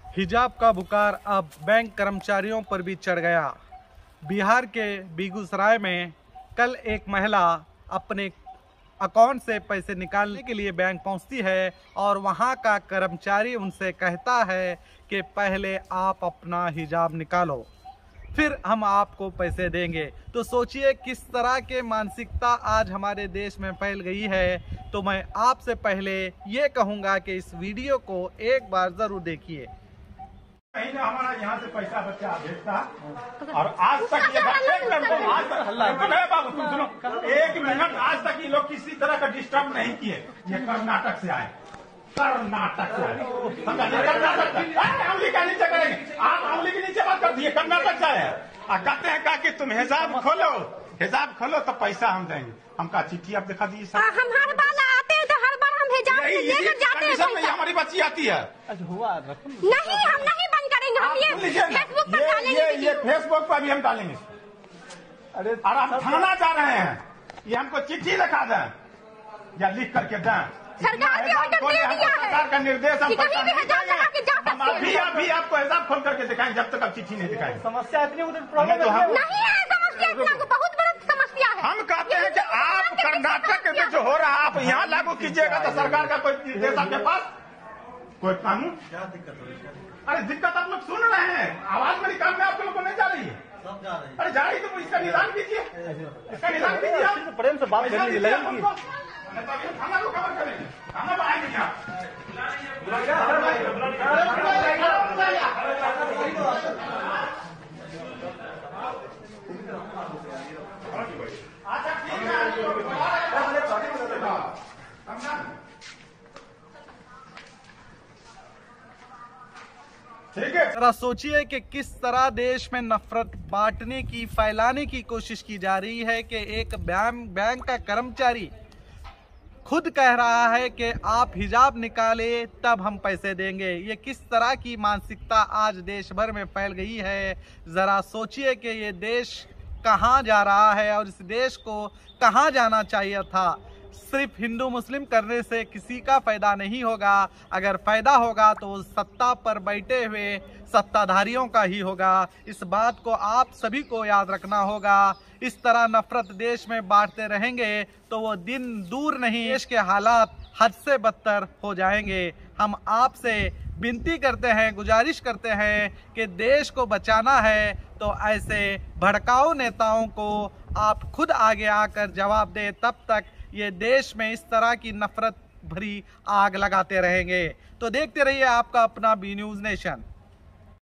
हिजाब का बुखार अब बैंक कर्मचारियों पर भी चढ़ गया। बिहार के बेगूसराय में कल एक महिला अपने अकाउंट से पैसे निकालने के लिए बैंक पहुंचती है और वहां का कर्मचारी उनसे कहता है कि पहले आप अपना हिजाब निकालो, फिर हम आपको पैसे देंगे। तो सोचिए किस तरह के मानसिकता आज हमारे देश में फैल गई है। तो मैं आपसे पहले ये कहूँगा कि इस वीडियो को एक बार ज़रूर देखिए। कहीं ना हमारा यहाँ से पैसा बच्चा भेजता और आज तक ये बाबू तुम सुनो एक मिनट, आज तक ये लोग किसी तरह का डिस्टर्ब नहीं किए। ये कर्नाटक से आए, कर्नाटक से आए, कर्नाटक उंगली का नीचे करेंगे, आप उंगली के नीचे बात कर दिए। कर्नाटक से आए और कहते हैं कि तुम हिजाब खोलो तो पैसा हम देंगे। हम का चिट्ठी आप दिखा दीजिए। हम हर बार आते हैं तो हर बार हम हिजाब लेकर जाते हैं। हमारी बच्ची आती है। नहीं, हम नहीं बंद करेंगे। हम ये फेसबुक पर डालेंगे। ये फेसबुक पर भी हम डालेंगे। अरे और हम थाना जा रहे हैं, ये हमको चिट्ठी लिखा दें या लिख करके दें। सरकार ने ऑर्डर दे दिया है, सरकार का निर्देश हम अभी आपको हिसाब खोल करके दिखाएंगे जब तक आप चिट्ठी नहीं दिखाएंगे। समस्या इतनी नहीं है, समस्या इतना बहुत बड़ा समस्या है। हम कहते हैं कि आप कर्नाटक में जो हो रहा है आप यहाँ लागू कीजिएगा तो सरकार का कोई निर्देश आपके पास कोई कानून। क्या दिक्कत हो? अरे दिक्कत आप लोग सुन रहे हैं, आवाज मेरी कान में आप लोगों को नहीं जा रही है। सब जा रही है। अरे जा रही तो इसका निदान कीजिए, इसका निदान कीजिए। प्रेम से बात करने लगेगी। थाना को खबर करेंगे, थाना पर आएंगे यहाँ। अच्छा ठीक है। जरा सोचिए कि किस तरह देश में नफरत बांटने की, फैलाने की कोशिश की जा रही है कि एक बैंक का कर्मचारी खुद कह रहा है कि आप हिजाब निकाले तब हम पैसे देंगे। ये किस तरह की मानसिकता आज देश भर में फैल गई है। ज़रा सोचिए कि ये देश कहाँ जा रहा है और इस देश को कहाँ जाना चाहिए था। सिर्फ हिंदू मुस्लिम करने से किसी का फ़ायदा नहीं होगा। अगर फ़ायदा होगा तो सत्ता पर बैठे हुए सत्ताधारियों का ही होगा। इस बात को आप सभी को याद रखना होगा। इस तरह नफरत देश में बांटते रहेंगे तो वो दिन दूर नहीं, देश के हालात हद से बदतर हो जाएंगे। हम आपसे विनती करते हैं, गुजारिश करते हैं कि देश को बचाना है तो ऐसे भड़काऊ नेताओं को आप खुद आगे आकर जवाब दें। तब तक ये देश में इस तरह की नफरत भरी आग लगाते रहेंगे। तो देखते रहिए आपका अपना बी न्यूज़ नेशन।